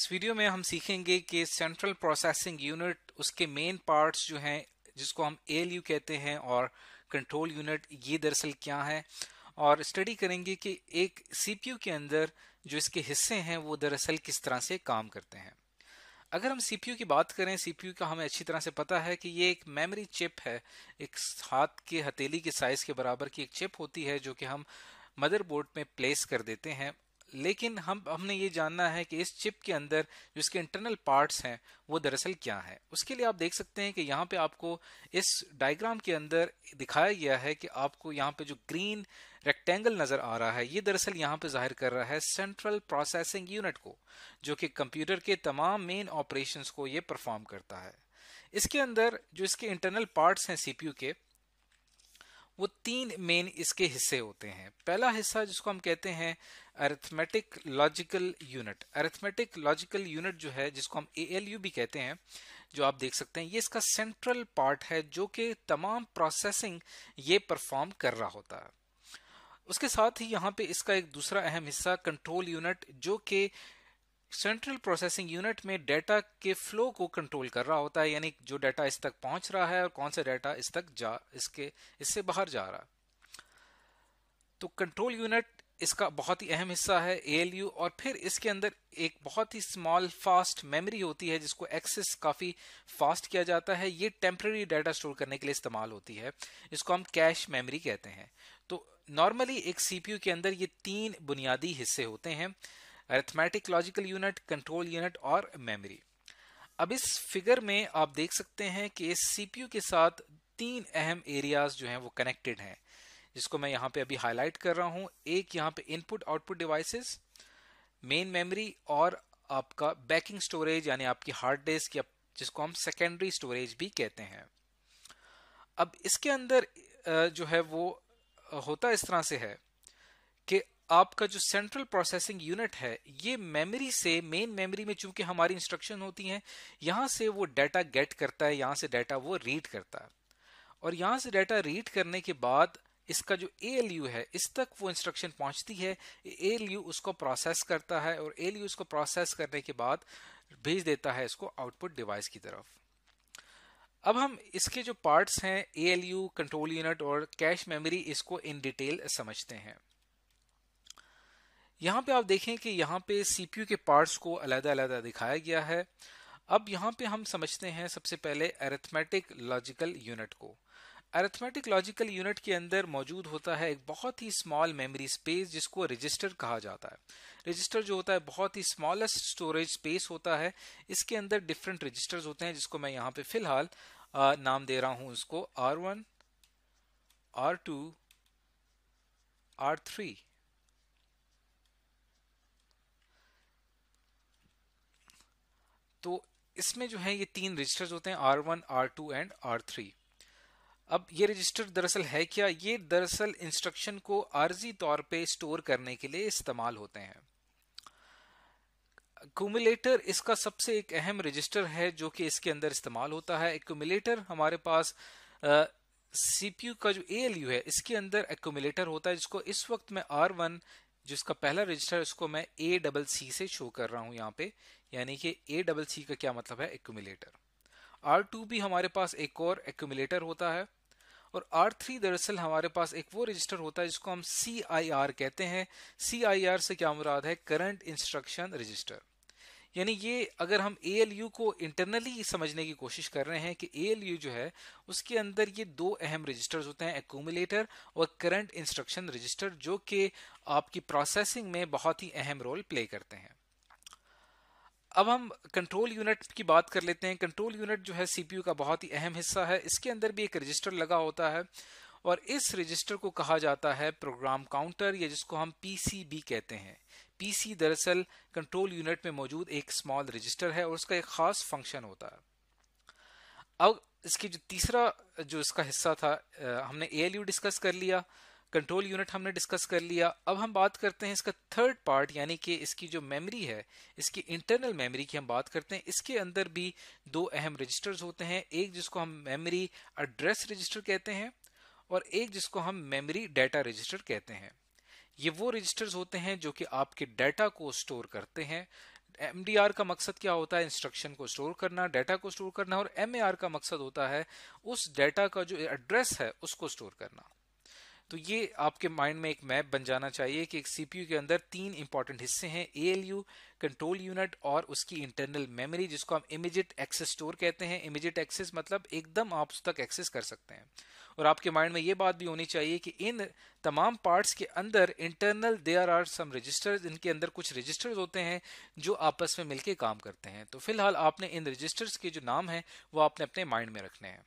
इस वीडियो में हम सीखेंगे कि सेंट्रल प्रोसेसिंग यूनिट उसके मेन पार्ट्स जो हैं जिसको हम एएलयू कहते हैं और कंट्रोल यूनिट ये दरअसल क्या है और स्टडी करेंगे कि एक सीपीयू के अंदर जो इसके हिस्से हैं वो दरअसल किस तरह से काम करते हैं। अगर हम सीपीयू की बात करें, सीपीयू का हमें अच्छी तरह से पता है कि ये एक मेमोरी चिप है। एक हाथ के हथेली के साइज के बराबर की एक चिप होती है जो कि हम मदरबोर्ड में प्लेस कर देते हैं। लेकिन हमने ये जानना है कि इस चिप के अंदर जो इसके इंटरनल पार्ट्स हैं वो दरअसल क्या है। उसके लिए आप देख सकते हैं कि यहाँ पे आपको इस डायग्राम के अंदर दिखाया गया है कि आपको यहाँ पे जो ग्रीन रेक्टेंगल नजर आ रहा है ये दरअसल यहाँ पे जाहिर कर रहा है सेंट्रल प्रोसेसिंग यूनिट को, जो कि कंप्यूटर के तमाम मेन ऑपरेशंस को ये परफॉर्म करता है। इसके अंदर जो इसके इंटरनल पार्ट्स हैं सीपीयू के, वो तीन मेन इसके हिस्से होते हैं। पहला हिस्सा जिसको हम कहते हैं arithmetic logical unit. Arithmetic logical unit जो है, जिसको हम एएलयू भी कहते हैं, जो आप देख सकते हैं, ये इसका सेंट्रल पार्ट है जो कि तमाम प्रोसेसिंग ये परफॉर्म कर रहा होता है। उसके साथ ही यहाँ पे इसका एक दूसरा अहम हिस्सा कंट्रोल यूनिट, जो कि सेंट्रल प्रोसेसिंग यूनिट में डाटा के फ्लो को कंट्रोल कर रहा होता है, यानी जो डाटा इस तक पहुंच रहा है और कौन सा डाटा इससे बाहर जा रहा है। तो कंट्रोल यूनिट इसका बहुत ही अहम हिस्सा है एएलयू। और फिर इसके अंदर एक बहुत ही स्मॉल फास्ट मेमोरी होती है जिसको एक्सेस काफी फास्ट किया जाता है। ये टेम्पररी डाटा स्टोर करने के लिए इस्तेमाल होती है, इसको हम कैश मेमोरी कहते हैं। तो नॉर्मली एक सीपीयू के अंदर ये तीन बुनियादी हिस्से होते हैं: arithmetic logical unit, control unit और मेमोरी। अब इस फिगर में आप देख सकते हैं कि इस सीपीयू के साथ तीन अहम एरियाज जो हैं वो कनेक्टेड हैं, जिसको मैं यहाँ पे अभी हाईलाइट कर रहा हूं। एक यहाँ पे input output devices, main memory और आपका बैकिंग स्टोरेज यानी आपकी हार्ड डिस्क, या जिसको हम सेकेंडरी स्टोरेज भी कहते हैं। अब इसके अंदर जो है वो होता इस तरह से है कि आपका जो सेंट्रल प्रोसेसिंग यूनिट है ये मेमोरी से, मेन मेमोरी में चूंकि हमारी इंस्ट्रक्शन होती हैं, यहां से वो डाटा गेट करता है, यहां से डाटा वो रीड करता है। और यहां से डाटा रीड करने के बाद इसका जो एएलयू है इस तक वो इंस्ट्रक्शन पहुंचती है। एएलयू उसको प्रोसेस करता है और एएलयू उसको प्रोसेस करने के बाद भेज देता है इसको आउटपुट डिवाइस की तरफ। अब हम इसके जो पार्ट्स हैं एएलयू, कंट्रोल यूनिट और कैश मेमोरी, इसको इन डिटेल समझते हैं। यहाँ पे आप देखें कि यहाँ पे सीपीयू के पार्ट्स को अलग-अलग दिखाया गया है। अब यहाँ पे हम समझते हैं सबसे पहले अरिथमेटिक लॉजिकल यूनिट को। अरिथमेटिक लॉजिकल यूनिट के अंदर मौजूद होता है एक बहुत ही स्मॉल मेमोरी स्पेस जिसको रजिस्टर कहा जाता है। रजिस्टर जो होता है बहुत ही स्मॉलेस्ट स्टोरेज स्पेस होता है। इसके अंदर डिफरेंट रजिस्टर्स होते हैं जिसको मैं यहाँ पे फिलहाल नाम दे रहा हूँ इसको R1, R2, R3। तो इसमें जो है ये तीन रजिस्टर्स होते हैं R1, R2 एंड R3। अब ये रजिस्टर दरअसल है क्या? ये दरअसल इंस्ट्रक्शन को आर्जी तौर पे स्टोर करने के लिए इस्तेमाल होते हैं। एक्यूमुलेटर इसका सबसे एक अहम रजिस्टर है जो कि इसके अंदर इस्तेमाल होता है। एक्यूमुलेटर हमारे पास सीपीयू का जो एएलयू है इसके अंदर एक्यूमुलेटर होता है, जिसको इस वक्त मैं R1 जिसका पहला रजिस्टर है उसको मैं ACC से शो कर रहा हूं यहाँ पे, यानी कि ACC का क्या मतलब है? एक्यूमुलेटर। R2 भी हमारे पास एक और एक्यूमुलेटर होता है और R3 दरअसल हमारे पास एक वो रजिस्टर होता है जिसको हम CIR कहते हैं। CIR से क्या मुराद है? Current instruction register. यानी ये अगर हम ALU को इंटरनली समझने की कोशिश कर रहे हैं कि ALU जो है उसके अंदर ये दो अहम रजिस्टर्स होते हैं, एक्यूमुलेटर और करंट इंस्ट्रक्शन रजिस्टर, जो कि आपकी प्रोसेसिंग में बहुत ही अहम रोल प्ले करते हैं। अब हम कंट्रोल यूनिट की बात कर लेते हैं। कंट्रोल यूनिट जो है सीपीयू का बहुत ही अहम हिस्सा है। इसके अंदर भी एक रजिस्टर लगा होता है और इस रजिस्टर को कहा जाता है प्रोग्राम काउंटर, या जिसको हम पीसीबी कहते हैं। पीसी दरअसल कंट्रोल यूनिट में मौजूद एक स्मॉल रजिस्टर है और उसका एक खास फंक्शन होता है। अब इसकी जो तीसरा जो इसका हिस्सा था, हमने एएलयू डिस्कस कर लिया, कंट्रोल यूनिट हमने डिस्कस कर लिया। अब हम बात करते हैं इसका थर्ड पार्ट, यानी कि इसकी जो मेमोरी है, इसकी इंटरनल मेमोरी की हम बात करते हैं। इसके अंदर भी दो अहम रजिस्टर्स होते हैं, एक जिसको हम मेमोरी एड्रेस रजिस्टर कहते हैं और एक जिसको हम मेमोरी डाटा रजिस्टर कहते हैं। ये वो रजिस्टर्स होते हैं जो कि आपके डाटा को स्टोर करते हैं। MDR का मकसद क्या होता है? इंस्ट्रक्शन को स्टोर करना, डाटा को स्टोर करना, और MAR का मकसद होता है उस डाटा का जो एड्रेस है उसको स्टोर करना। तो ये आपके माइंड में एक मैप बन जाना चाहिए कि एक सीपीयू के अंदर तीन इंपॉर्टेंट हिस्से हैं, ALU, कंट्रोल यूनिट और उसकी इंटरनल मेमोरी, जिसको हम इमीडिएट एक्सेस स्टोर कहते हैं। इमीडिएट एक्सेस मतलब एकदम आप उस तक एक्सेस कर सकते हैं। और आपके माइंड में ये बात भी होनी चाहिए कि इन तमाम पार्ट्स के अंदर internal there are some registers, इनके अंदर कुछ रजिस्टर्स होते हैं जो आपस में मिलके काम करते हैं। तो फिलहाल आपने इन रजिस्टर्स के जो नाम हैं वो आपने अपने माइंड में रखने हैं।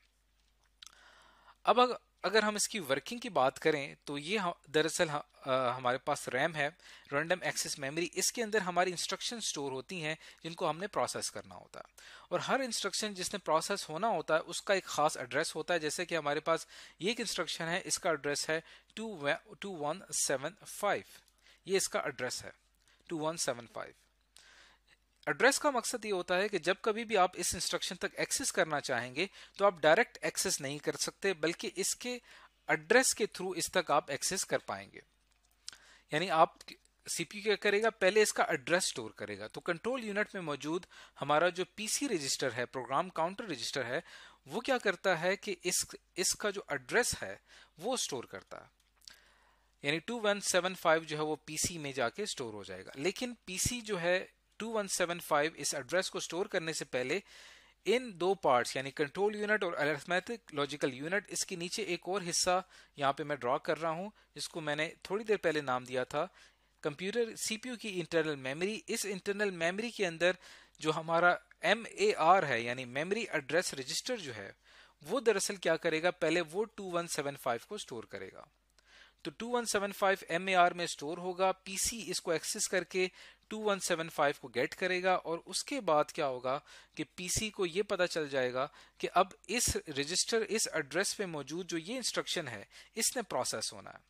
अब अगर हम इसकी वर्किंग की बात करें तो ये दरअसल हमारे पास रैम है, रैंडम एक्सेस मेमोरी। इसके अंदर हमारी इंस्ट्रक्शन स्टोर होती हैं जिनको हमने प्रोसेस करना होता है, और हर इंस्ट्रक्शन जिसने प्रोसेस होना होता है उसका एक खास एड्रेस होता है। जैसे कि हमारे पास ये एक इंस्ट्रक्शन है, इसका एड्रेस है 2175, ये इसका एड्रेस है 2175। एड्रेस का मकसद ये होता है कि जब कभी भी आप इस इंस्ट्रक्शन तक एक्सेस करना चाहेंगे तो आप डायरेक्ट एक्सेस नहीं कर सकते, बल्कि इसके एड्रेस के थ्रू इस तक आप एक्सेस कर पाएंगे। यानी आप सीपीयू क्या करेगा, पहले इसका एड्रेस स्टोर करेगा। तो कंट्रोल यूनिट में मौजूद हमारा जो पीसी रजिस्टर है, प्रोग्राम काउंटर रजिस्टर है, वो क्या करता है कि इसका जो एड्रेस है वो स्टोर करता है। यानी 2175 जो है वो पीसी में जाके स्टोर हो जाएगा। लेकिन पीसी जो है 2175 इस एड्रेस को स्टोर करने से पहले इन दो पार्ट्स यानी कंट्रोल यूनिट और अरिथमेटिक लॉजिकल यूनिट, इसके नीचे एक और हिस्सा यहाँ पे मैं ड्रॉ कर रहा हूँ, जिसको मैंने थोड़ी देर पहले नाम दिया था कंप्यूटर सीपीयू की इंटरनल मेमोरी। इस इंटरनल मेमोरी के अंदर जो हमारा MAR है यानी मेमोरी एड्रेस रजिस्टर जो है वो दरअसल क्या करेगा, पहले वो 2175 को स्टोर करेगा। तो 2175 MAR में स्टोर होगा, पीसी इसको एक्सेस करके 2175 को गेट करेगा, और उसके बाद क्या होगा कि पीसी को ये पता चल जाएगा कि अब इस रजिस्टर, इस एड्रेस पे मौजूद जो ये इंस्ट्रक्शन है इसने प्रोसेस होना है।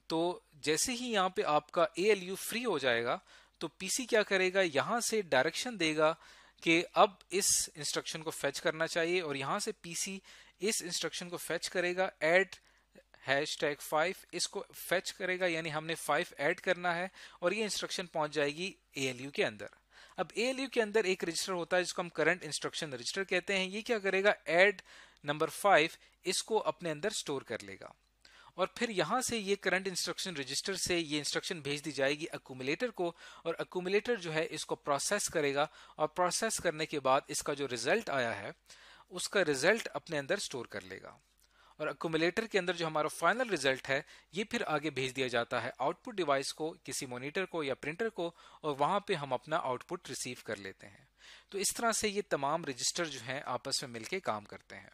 तो जैसे ही यहाँ पे आपका ALU फ्री हो जाएगा तो पीसी क्या करेगा, यहां से डायरेक्शन देगा कि अब इस इंस्ट्रक्शन को फेच करना चाहिए, और यहां से पीसी इस इंस्ट्रक्शन को फेच करेगा, ऐड #5 इसको फेच करेगा, यानी हमने 5 ऐड करना है, और ये इंस्ट्रक्शन पहुंच जाएगी ALU के अंदर। अब ALU के अंदर एक रजिस्टर होता है जिसको हम करंट इंस्ट्रक्शन रजिस्टर कहते हैं। ये क्या करेगा, ऐड नंबर 5 इसको अपने अंदर स्टोर कर लेगा, और फिर यहां से ये करंट इंस्ट्रक्शन रजिस्टर से ये इंस्ट्रक्शन भेज दी जाएगी अक्यूमुलेटर को, और अक्यूमुलेटर जो है इसको प्रोसेस करेगा, और प्रोसेस करने के बाद इसका जो रिजल्ट आया है उसका रिजल्ट अपने अंदर स्टोर कर लेगा, और अक्यूमुलेटर के अंदर जो हमारा फाइनल रिजल्ट है ये फिर आगे भेज दिया जाता है आउटपुट डिवाइस को, किसी मॉनिटर को या प्रिंटर को, और वहां पे हम अपना आउटपुट रिसीव कर लेते हैं। तो इस तरह से ये तमाम रजिस्टर जो हैं आपस में मिलके काम करते हैं।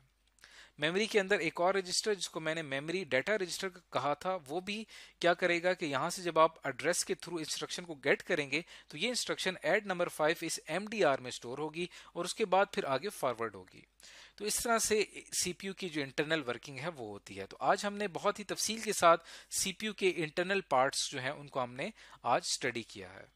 मेमोरी के अंदर एक और रजिस्टर जिसको मैंने मेमोरी डाटा रजिस्टर कहा था, वो भी क्या करेगा कि यहां से जब आप एड्रेस के थ्रू इंस्ट्रक्शन को गेट करेंगे तो ये इंस्ट्रक्शन ऐड नंबर 5 इस MDR में स्टोर होगी, और उसके बाद फिर आगे फॉरवर्ड होगी। तो इस तरह से सीपीयू की जो इंटरनल वर्किंग है वो होती है। तो आज हमने बहुत ही तफसील के साथ सीपीयू के इंटरनल पार्ट्स जो हैं उनको हमने आज स्टडी किया है।